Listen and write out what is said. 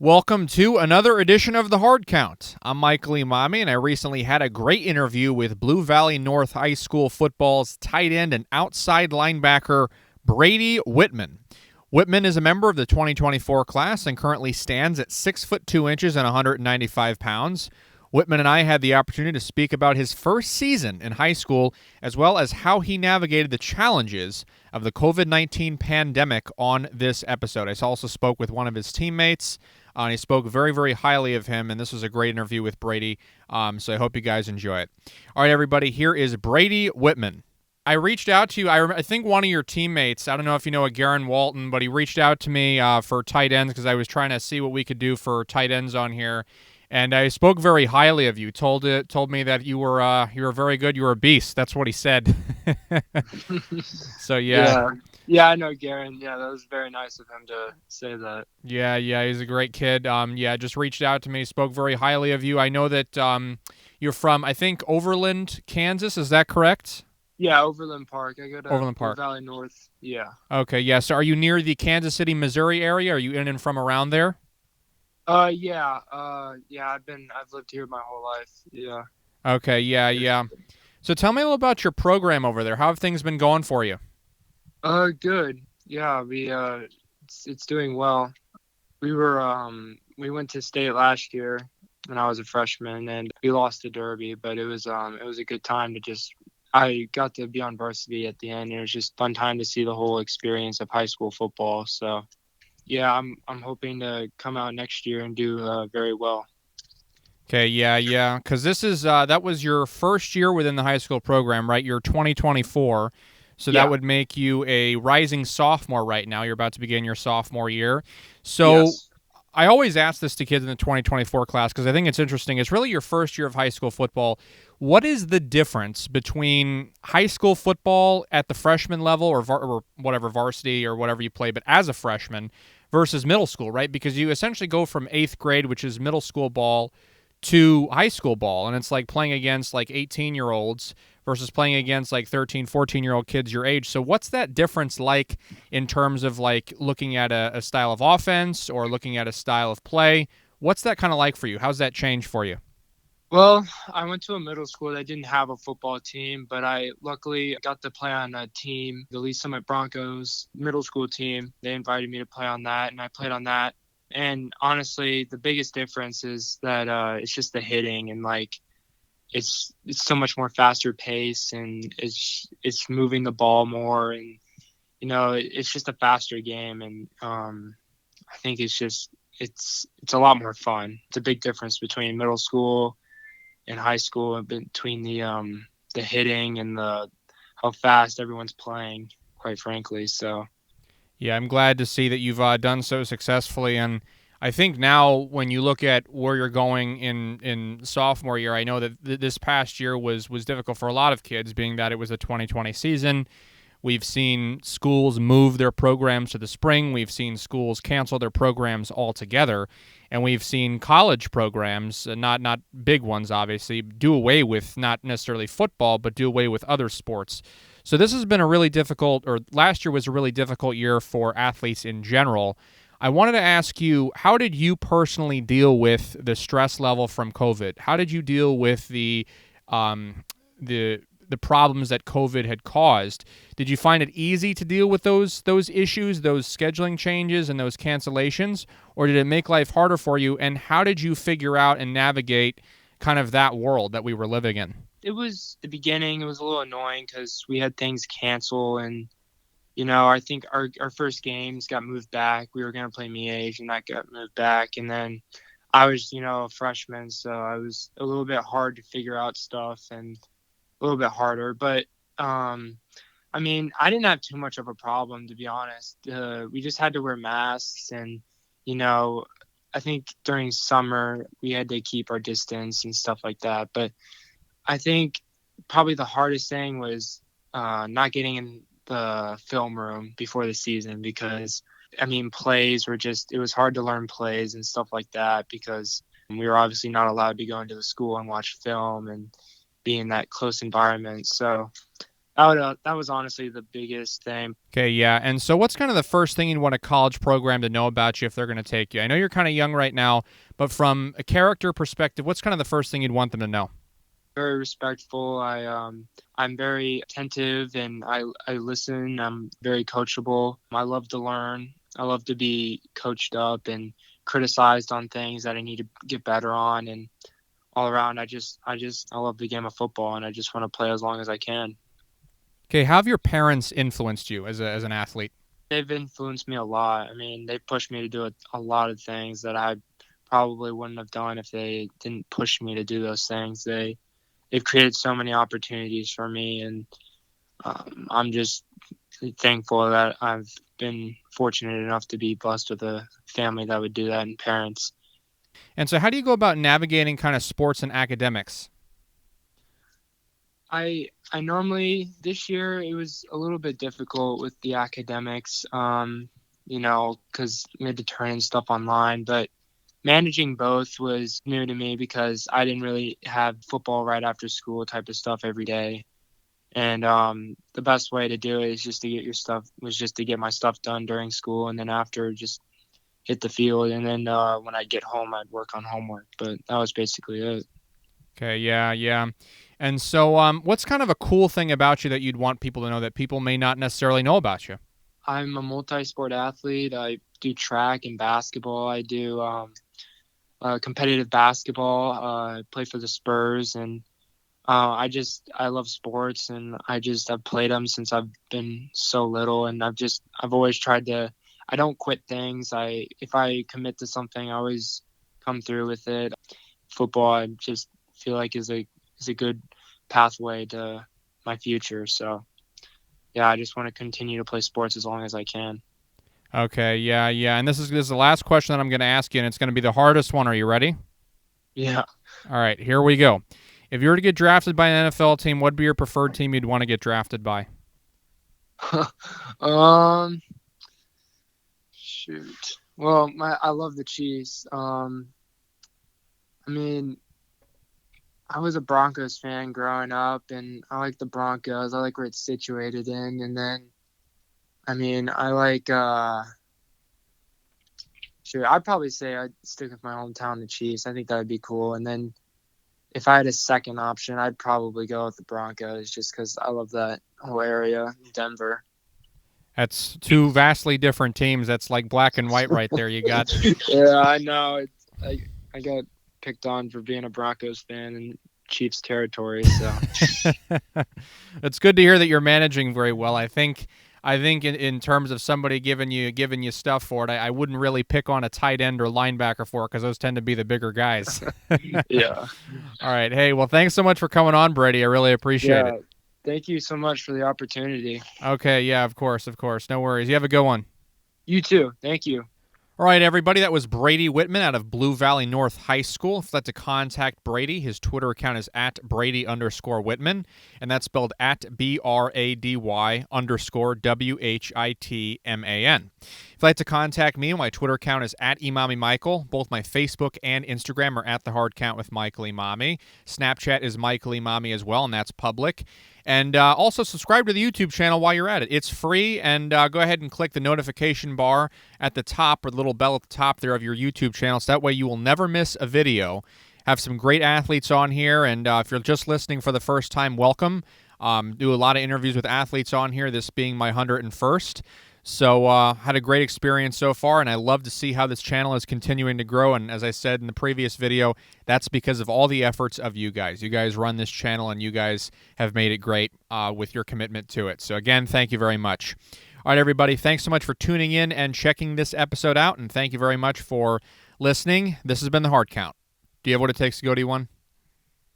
Welcome to another edition of The Hard Count. I'm Michael Emami, and I recently had a great interview with Blue Valley North High School football's tight end and outside linebacker Brady Whitman. Whitman is a member of the 2024 class and currently stands at 6 foot 2 inches and 195 pounds. Whitman and I had the opportunity to speak about his first season in high school, as well as how he navigated the challenges of the COVID-19 pandemic on this episode. I also spoke with one of his teammates, and he spoke very, very highly of him, and this was a great interview with Brady, so I hope you guys enjoy it. All right, everybody, here is Brady Whitman. I reached out to you. I think one of your teammates, I don't know if you know Garen Walton, but he reached out to me for tight ends because I was trying to see what we could do for tight ends on here. And I spoke very highly of you. Told me that you were very good. You were a beast. That's what he said. So yeah, I know Garen. Yeah, that was very nice of him to say that. Yeah, he's a great kid. Just reached out to me. Spoke very highly of you. I know that you're from, I think, Overland, Kansas. Is that correct? Yeah, Overland Park. I go to Overland Park. Blue Valley North. Yeah. Okay. Yeah. So, are you near the Kansas City, Missouri area? Are you in and from around there? Yeah. I've lived here my whole life. Yeah. Okay. Yeah. So tell me a little about your program over there. How have things been going for you? Good. Yeah, it's doing well. We went to state last year when I was a freshman, and we lost the Derby, but it was a good time I got to be on varsity at the end, and it was just fun time to see the whole experience of high school football. So yeah, I'm hoping to come out next year and do very well. Okay, yeah, because this is that was your first year within the high school program, right? You're 2024, so Yeah. that would make you a rising sophomore right now. You're about to begin your sophomore year. So Yes. I always ask this to kids in the 2024 class because I think it's interesting. It's really your first year of high school football. What is the difference between high school football at the freshman level or whatever, varsity or whatever you play, but as a freshman versus middle school, right? Because you essentially go from 8th grade, which is middle school ball, to high school ball, and it's like playing against like 18-year-olds versus playing against like 13, 14-year-old kids your age. So what's that difference like in terms of like looking at a style of offense or looking at a style of play? What's that kind of like for you? How's that change for you? Well, I went to a middle school that didn't have a football team, but I luckily got to play on a team, the Lee Summit Broncos middle school team. They invited me to play on that, and I played on that. And honestly, the biggest difference is that it's just the hitting, and like it's so much more faster pace, and it's moving the ball more, and it's just a faster game, and I think it's a lot more fun. It's a big difference between middle school in high school, between the hitting and the how fast everyone's playing, quite frankly. So Yeah, I'm glad to see that you've done so successfully. And I think now when you look at where you're going in sophomore year, I know that this past year was difficult for a lot of kids, being that it was a 2020 season. We've seen schools move their programs to the spring. We've seen schools cancel their programs altogether. And we've seen college programs, not big ones obviously, do away with not necessarily football, but do away with other sports. So this has been a really difficult, or last year was a really difficult year for athletes in general. I wanted to ask you, how did you personally deal with the stress level from COVID? How did you deal with the problems that COVID had caused? Did you find it easy to deal with those issues, those scheduling changes and those cancellations, or did it make life harder for you? And how did you figure out and navigate kind of that world that we were living in? it was the beginning. It was a little annoying because we had things cancel, and I think our first games got moved back. We were going to play Miege, and that got moved back. And then I was, a freshman, so I was a little bit hard to figure out stuff and a little bit harder. But, I mean, I didn't have too much of a problem, to be honest. We just had to wear masks, and, I think during summer we had to keep our distance and stuff like that. But I think probably the hardest thing was not getting in the film room before the season, because I mean it was hard to learn plays and stuff like that, because we were obviously not allowed to go into the school and watch film and be in that close environment. So That was honestly the biggest thing. Okay, yeah. And so what's kind of the first thing you'd want a college program to know about you if they're going to take you? I know you're kind of young right now, but from a character perspective, what's kind of the first thing you'd want them to know? Very respectful. I'm very attentive and I listen. I'm very coachable. I love to learn. I love to be coached up and criticized on things that I need to get better on. And all around, I love the game of football and I just want to play as long as I can. Okay, how have your parents influenced you as an athlete? They've influenced me a lot. I mean, they pushed me to do a lot of things that I probably wouldn't have done if they didn't push me to do those things. They've created so many opportunities for me, and I'm just thankful that I've been fortunate enough to be blessed with a family that would do that and parents. And so how do you go about navigating kind of sports and academics? I normally this year it was a little bit difficult with the academics, because we had to turn in stuff online, but managing both was new to me because I didn't really have football right after school type of stuff every day. And the best way to do it is just to get my stuff done during school, and then after just hit the field. And then when I get home, I'd work on homework. But that was basically it. Okay, yeah, yeah. And so what's kind of a cool thing about you that you'd want people to know that people may not necessarily know about you? I'm a multi-sport athlete. I do track and basketball. I do competitive basketball. I play for the Spurs, and I love sports, and I've played them since I've been so little, and I've always tried to. I don't quit things. If I commit to something, I always come through with it. Football, I just feel like is a good pathway to my future. So yeah, I just want to continue to play sports as long as I can. Okay, yeah, yeah. And this is the last question that I'm going to ask you, and it's going to be the hardest one. Are you ready? Yeah. All right, here we go. If you were to get drafted by an NFL team, what'd be your preferred team you'd want to get drafted by? um. Shoot. Well, I love the Chiefs. I mean, I was a Broncos fan growing up, and I like the Broncos. I like where it's situated in, and then I mean, I like. Sure, I'd probably say I'd stick with my hometown, the Chiefs. I think that would be cool. And then if I had a second option, I'd probably go with the Broncos, just because I love that whole area, Denver. That's two vastly different teams. That's like black and white right there. You got Yeah, I know. I got picked on for being a Broncos fan in Chiefs territory. So it's good to hear that you're managing very well. I think in terms of somebody giving you stuff for it, I wouldn't really pick on a tight end or linebacker for it because those tend to be the bigger guys. yeah, All right. Hey, well, thanks so much for coming on, Brady. I really appreciate it. yeah. Thank you so much for the opportunity. Okay. Yeah, of course. Of course. No worries. You have a good one. You too. Thank you. All right, everybody, that was Brady Whitman out of Blue Valley North High School. If you'd like to contact Brady, his Twitter account is at Brady_Whitman, and that's spelled at BRADY_WHITMAN. If you'd like to contact me, my Twitter account is at Emami Michael. Both my Facebook and Instagram are at The Hard Count with Michael Emami. Snapchat is Michael Emami as well, and that's public. And also subscribe to the YouTube channel while you're at it. It's free, and go ahead and click the notification bar at the top or the little bell at the top there of your YouTube channel, so that way you will never miss a video. Have some great athletes on here, and if you're just listening for the first time, welcome. Do a lot of interviews with athletes on here, this being my 101st. So had a great experience so far, and I love to see how this channel is continuing to grow. And as I said in the previous video, that's because of all the efforts of you guys. You guys run this channel, and you guys have made it great with your commitment to it. So again, thank you very much. All right, everybody, thanks so much for tuning in and checking this episode out, and thank you very much for listening. This has been The Hard Count. Do you have what it takes to go to one?